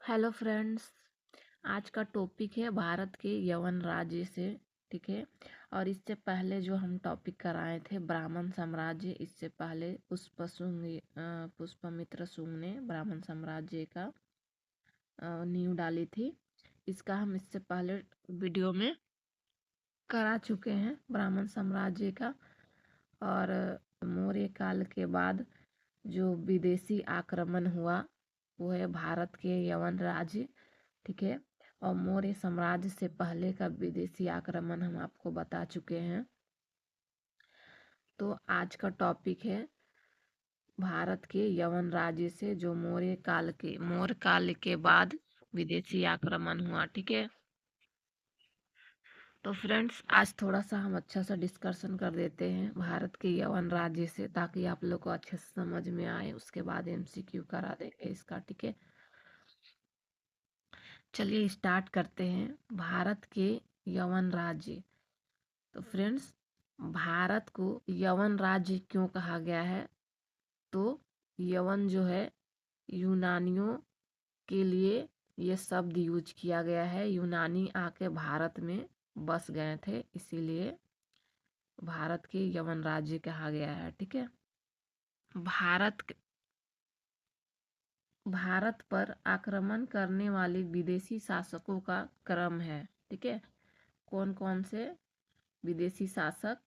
Hello friends. आज का topic है भारत के यवन राज्य से। ठीक है। और इससे पहले जो हम टॉपिक कराए थे ब्राह्मण साम्राज्य, इससे पहले पुष्पमित्र शुंग ने ब्राह्मण साम्राज्य का नींव डाली थी। इसका हम इससे पहले वीडियो में करा चुके हैं ब्राह्मण साम्राज्य का। और मौर्य काल के बाद जो विदेशी आक्रमण हुआ वो है भारत के यवन राज्य। ठीक है। और मौर्य साम्राज्य से पहले का विदेशी आक्रमण हम आपको बता चुके हैं। तो आज का टॉपिक है भारत के यवन राज्य से जो मौर्य काल के बाद विदेशी आक्रमण हुआ। ठीक है। तो फ्रेंड्स आज थोड़ा सा हम अच्छा सा डिस्कशन कर देते हैं भारत के यवन राज्य से, ताकि आप लोग को अच्छे से समझ में आए। उसके बाद एमसीक्यू करा देंगे इसका। ठीक है। चलिए स्टार्ट करते हैं भारत के यवन राज्य। तो फ्रेंड्स भारत को यवन राज्य क्यों कहा गया है? तो यवन जो है यूनानियों के लिए ये शब्द यूज किया गया है। यूनानी आके भारत में बस गए थे, इसीलिए भारत के यवन राज्य कहा गया है। ठीक है। भारत भारत पर आक्रमण करने वाले विदेशी शासकों का क्रम है। ठीक है। कौन कौन से विदेशी शासक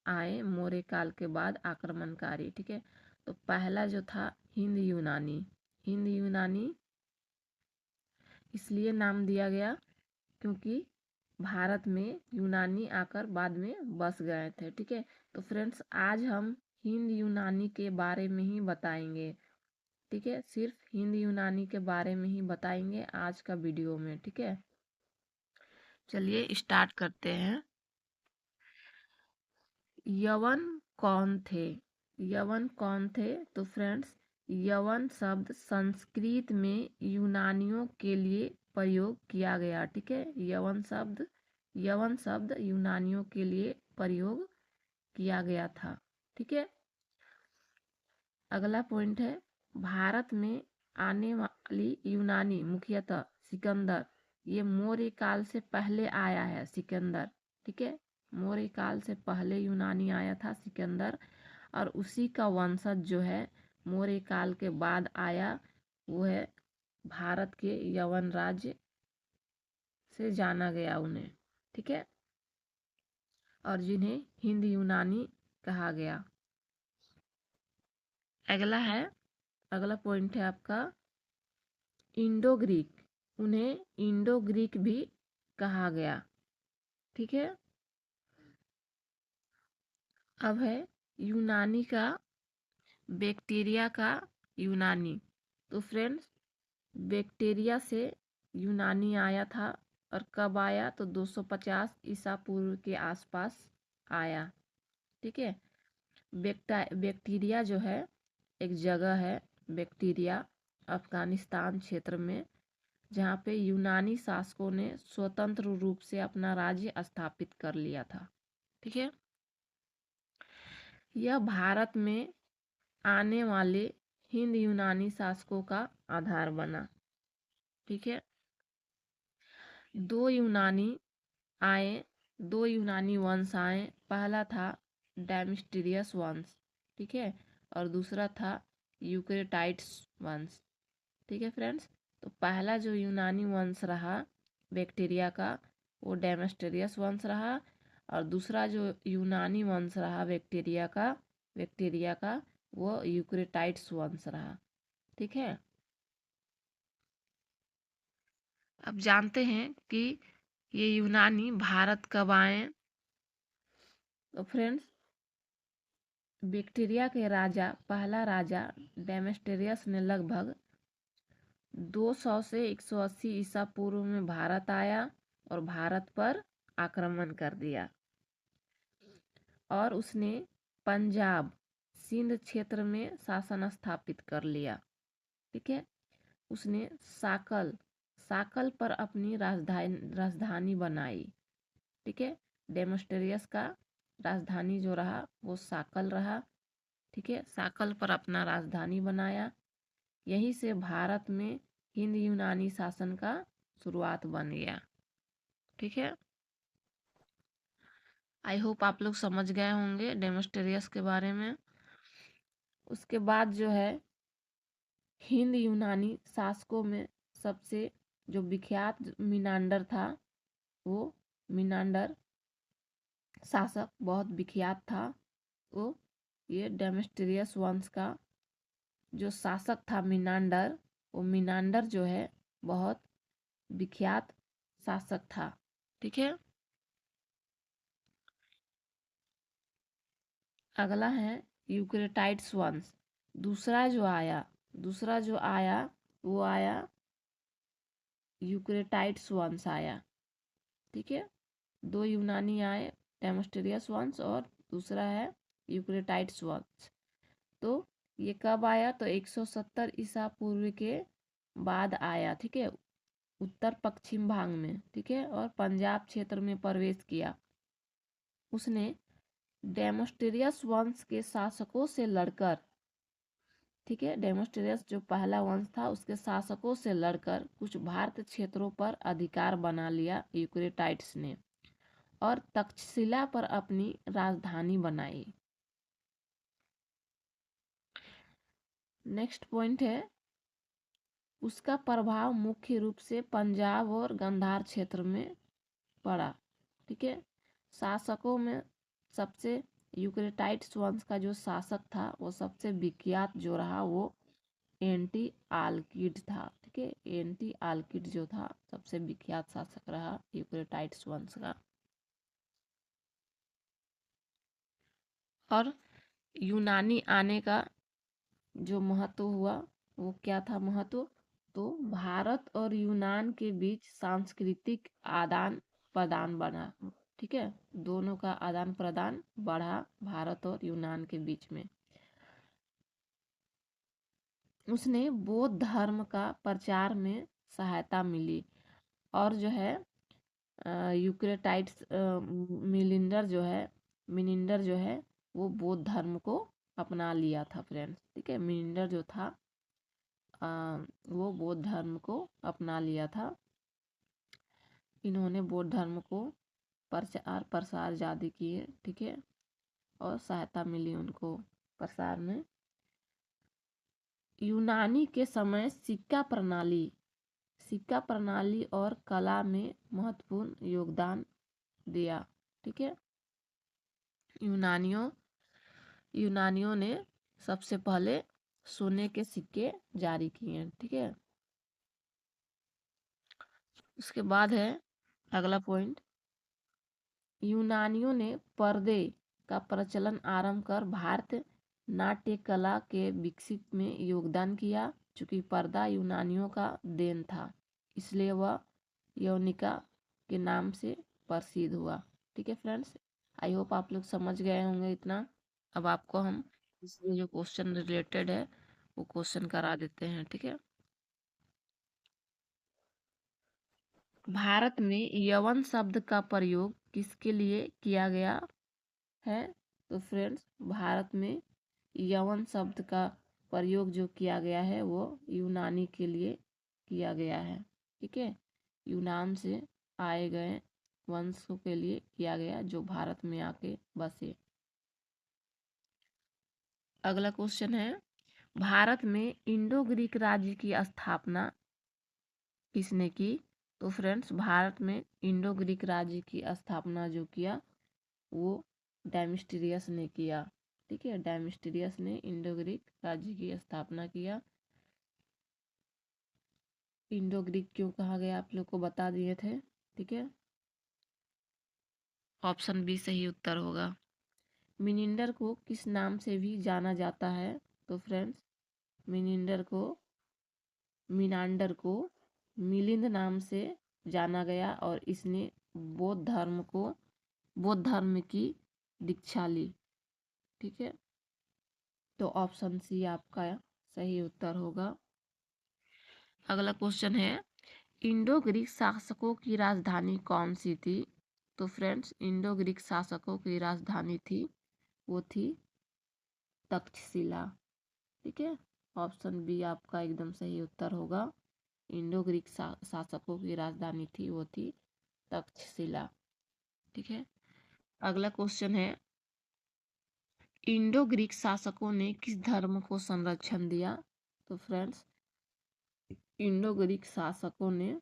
आए मौर्य काल के बाद आक्रमणकारी? ठीक है। तो पहला जो था हिंद यूनानी। हिंद यूनानी इसलिए नाम दिया गया क्योंकि भारत में यूनानी आकर बाद में बस गए थे। ठीक है। तो फ्रेंड्स आज हम हिंद यूनानी के बारे में ही बताएंगे। ठीक है। सिर्फ हिंद यूनानी के बारे में ही बताएंगे आज का वीडियो में। ठीक है। चलिए स्टार्ट करते हैं। यवन कौन थे? यवन कौन थे? तो फ्रेंड्स यवन शब्द संस्कृत में यूनानियों के लिए प्रयोग किया गया। ठीक है। यवन शब्द यूनानियों के लिए प्रयोग किया गया था। ठीक है। अगला पॉइंट है भारत में आने वाली यूनानी मुख्यतः सिकंदर। ये मौर्य काल से पहले आया है सिकंदर। ठीक है। मौर्य काल से पहले यूनानी आया था सिकंदर, और उसी का वंशज जो है मौर्य काल के बाद आया वो है भारत के यवन राज्य से जाना गया उन्हें। ठीक है। और जिन्हें हिंद यूनानी कहा गया। अगला पॉइंट है आपका इंडो ग्रीक। उन्हें इंडो ग्रीक भी कहा गया। ठीक है। अब है यूनानी का बैक्टीरिया का यूनानी। तो फ्रेंड्स बैक्टीरिया से यूनानी आया था, और कब आया? तो 250 ईसा पूर्व के आसपास आया। ठीक है। बैक्टीरिया जो है एक जगह है, बैक्टीरिया अफगानिस्तान क्षेत्र में, जहाँ पे यूनानी शासकों ने स्वतंत्र रूप से अपना राज्य स्थापित कर लिया था। ठीक है। यह भारत में आने वाले हिंद यूनानी शासकों का आधार बना। ठीक है। दो यूनानी आए दो यूनानी वंश आए। पहला था डेमेस्ट्रियस वंश। ठीक है। और दूसरा था यूक्रेटाइड्स वंश। ठीक है फ्रेंड्स। तो पहला जो यूनानी वंश रहा बैक्टीरिया का वो डेमेस्ट्रियस वंश रहा, और दूसरा जो यूनानी वंश रहा बैक्टीरिया का वो यूक्रेटाइड्स वंश रहा। ठीक है। अब जानते हैं कि ये यूनानी भारत कब आए। तो फ्रेंड्स बैक्टीरिया के पहला राजा डेमेस्ट्रियस ने लगभग 200 से 180 ईसा पूर्व में भारत आया और भारत पर आक्रमण कर दिया। और उसने पंजाब सिंध क्षेत्र में शासन स्थापित कर लिया। ठीक है। उसने साकल साकल पर अपनी राजधानी बनाई। ठीक है। डेमेस्ट्रियस का राजधानी जो रहा वो साकल रहा। ठीक है। साकल पर अपना राजधानी बनाया। यहीं से भारत में हिंद यूनानी शासन का शुरुआत बन गया। ठीक है, आई होप आप लोग समझ गए होंगे डेमोस्टेरियस के बारे में। उसके बाद जो है हिंद यूनानी शासकों में सबसे जो विख्यात मिनांडर था, वो मिनांडर शासक बहुत विख्यात था। वो ये डेमेस्ट्रियस वंश का जो शासक था मिनांडर, वो मिनांडर जो है बहुत विख्यात शासक था। ठीक है, अगला है यूक्रेटाइड्स वंश। दूसरा जो आया वो आया यूक्रेटाइड्स वंश आया। ठीक है, दो यूनानी आए, डेमोस्टेरियस वंश और दूसरा है यूक्रेटाइड्स वंश। तो ये कब आया? तो 170 ईसा पूर्व के बाद आया। ठीक है, उत्तर पश्चिम भाग में। ठीक है, और पंजाब क्षेत्र में प्रवेश किया। उसने डेमोस्टेरियस वंश के शासकों से लड़कर, ठीक है, डेमोस्टेरियस जो पहला वंश था उसके शासकों से लड़कर कुछ भारतीय क्षेत्रों पर अधिकार बना लिया यूक्रेटाइड्स ने, और तक्षशिला पर अपनी राजधानी बनाई। नेक्स्ट पॉइंट है, उसका प्रभाव मुख्य रूप से पंजाब और गांधार क्षेत्र में पड़ा। ठीक है, शासकों में सबसे यूक्रेटाइड्स वंश का जो शासक था वो सबसे विख्यात जो रहा वो एंटी आल्किड था। ठीक है, एंटी आल्किड जो था सबसे विख्यात शासक रहा यूक्रेटाइड्स वंश का। और यूनानी आने का जो महत्व हुआ वो क्या था महत्व? तो भारत और यूनान के बीच सांस्कृतिक आदान प्रदान बढ़ा। ठीक है, दोनों का आदान प्रदान बढ़ा भारत और यूनान के बीच में। उसने बौद्ध धर्म का प्रचार में सहायता मिली, और जो है यूक्रेटाइड्स मिनिंडर जो है वो बौद्ध धर्म को अपना लिया था फ्रेंड्स। ठीक है, मिनिंडर जो था वो बौद्ध धर्म को अपना लिया था। इन्होंने बौद्ध धर्म को प्रचार प्रसार ज़्यादा किए। ठीक है, और सहायता मिली उनको प्रसार में। यूनानी के समय सिक्का प्रणाली और कला में महत्वपूर्ण योगदान दिया। ठीक है, यूनानियों ने सबसे पहले सोने के सिक्के जारी किए। ठीक है, उसके बाद है अगला पॉइंट, यूनानियों ने पर्दे का प्रचलन आरंभ कर भारतीय नाट्य कला के विकसित में योगदान किया। चूंकि पर्दा यूनानियों का देन था, इसलिए वह यौनिका के नाम से प्रसिद्ध हुआ। ठीक है फ्रेंड्स, आई होप आप लोग समझ गए होंगे इतना। अब आपको हम इसमें जो क्वेश्चन रिलेटेड है वो क्वेश्चन करा देते हैं। ठीक है, भारत में यवन शब्द का प्रयोग किसके लिए किया गया है? तो फ्रेंड्स, भारत में यवन शब्द का प्रयोग जो किया गया है वो यूनानी के लिए किया गया है। ठीक है, यूनान से आए गए वंशों के लिए किया गया जो भारत में आके बसे। अगला क्वेश्चन है, भारत में इंडो ग्रीक राज्य की स्थापना किसने की? तो फ्रेंड्स, भारत में इंडो ग्रीक राज्य की स्थापना जो किया वो डेमेस्ट्रियस ने किया। ठीक है, डेमेस्ट्रियस ने इंडो ग्रीक राज्य की स्थापना किया। इंडो ग्रीक क्यों कहा गया आप लोग को बता दिए थे। ठीक है, ऑप्शन बी सही उत्तर होगा। मिनिंडर को किस नाम से भी जाना जाता है? तो फ्रेंड्स, मिनिंडर को मिनांडर को मिलिंद नाम से जाना गया, और इसने बौद्ध धर्म की दीक्षा ली। ठीक है, तो ऑप्शन सी आपका सही उत्तर होगा। अगला क्वेश्चन है, इंडो ग्रीक शासकों की राजधानी कौन सी थी? तो फ्रेंड्स, इंडो ग्रीक शासकों की राजधानी थी वो थी तक्षशिला। ठीक है, ऑप्शन बी आपका एकदम सही उत्तर होगा। इंडो ग्रीक शासकों की राजधानी थी वो थी तक्षशिला। ठीक है, अगला क्वेश्चन है, इंडो ग्रीक शासकों ने किस धर्म को संरक्षण दिया? तो फ्रेंड्स, इंडो ग्रीक शासकों ने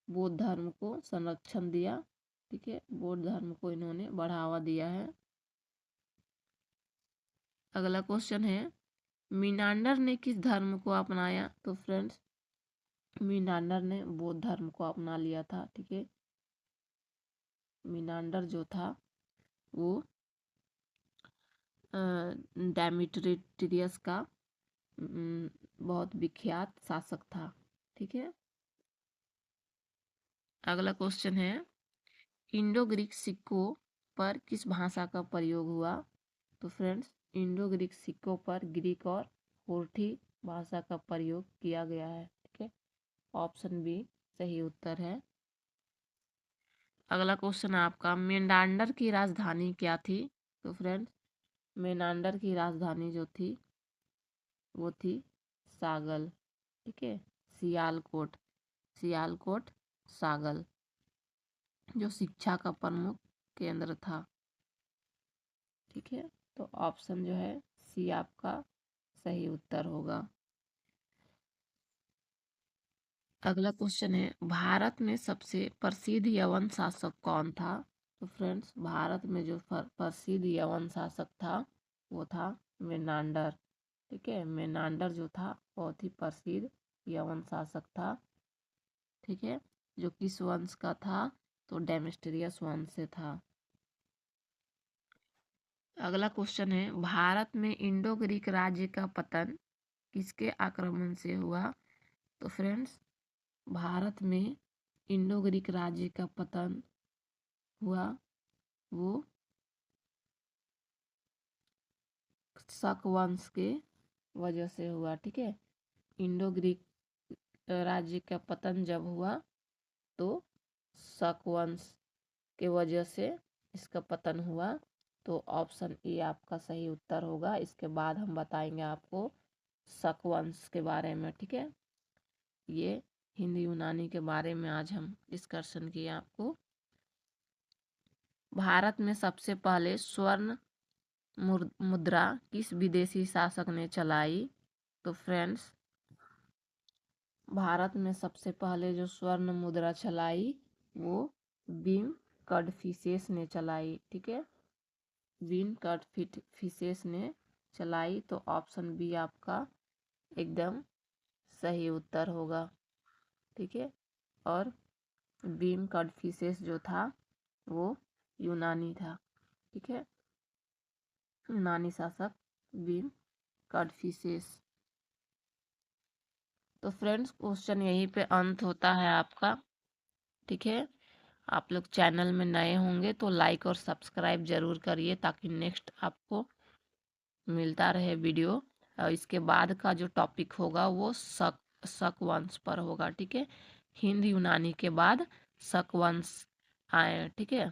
बौद्ध धर्म को संरक्षण दिया। ठीक है, बौद्ध धर्म को इन्होंने बढ़ावा दिया है। अगला क्वेश्चन है, मीनांडर ने किस धर्म को अपनाया? तो फ्रेंड्स, मीनांडर ने बौद्ध धर्म को अपना लिया था। ठीक है, मीनांडर जो था वो डेमेट्रियस का बहुत विख्यात शासक था। ठीक है, अगला क्वेश्चन है, इंडो ग्रीक सिक्कों पर किस भाषा का प्रयोग हुआ? तो फ्रेंड्स, इंडो ग्रीक सिक्कों पर ग्रीक और होठी भाषा का प्रयोग किया गया है। ठीक है, ऑप्शन बी सही उत्तर है। अगला क्वेश्चन है आपका, मेनांडर की राजधानी क्या थी? तो फ्रेंड्स, मेनांडर की राजधानी जो थी वो थी सागल। ठीक है, सियालकोट, सियालकोट सागल, जो शिक्षा का प्रमुख केंद्र था। ठीक है, तो ऑप्शन जो है सी आपका सही उत्तर होगा। अगला क्वेश्चन है, भारत में सबसे प्रसिद्ध यवन शासक कौन था? तो फ्रेंड्स, भारत में जो प्रसिद्ध यवन शासक था वो था मेनांडर। ठीक है, मेनांडर जो था बहुत ही प्रसिद्ध यवन शासक था। ठीक है, जो किस वंश का था? तो डेमेट्रियस वंश से था। अगला क्वेश्चन है, भारत में इंडो ग्रीक राज्य का पतन किसके आक्रमण से हुआ? तो फ्रेंड्स, भारत में इंडो ग्रीक राज्य का पतन हुआ वो शक वंश के वजह से हुआ। ठीक है, इंडो ग्रीक राज्य का पतन जब हुआ तो शक वंश के वजह से इसका पतन हुआ। तो ऑप्शन ए आपका सही उत्तर होगा। इसके बाद हम बताएंगे आपको शक वंश के बारे में। ठीक है, ये हिंदी यूनानी के बारे में आज हम डिस्कशन किए आपको। भारत में सबसे पहले स्वर्ण मुद्रा किस विदेशी शासक ने चलाई? तो फ्रेंड्स, भारत में सबसे पहले जो स्वर्ण मुद्रा चलाई वो बीम कडफिसेस ने चलाई। ठीक है, बीम कडफिसेस ने चलाई। तो ऑप्शन बी आपका एकदम सही उत्तर होगा। ठीक है, और बीम कडफिसेस जो था वो यूनानी था। ठीक है, यूनानी शासक बीम कडफिसेस। तो फ्रेंड्स, क्वेश्चन यहीं पे अंत होता है आपका। ठीक है, आप लोग चैनल में नए होंगे तो लाइक और सब्सक्राइब जरूर करिए ताकि नेक्स्ट आपको मिलता रहे वीडियो। और इसके बाद का जो टॉपिक होगा वो शक वंश पर होगा। ठीक है, हिंद यूनानी के बाद शक वंश आए। ठीक है।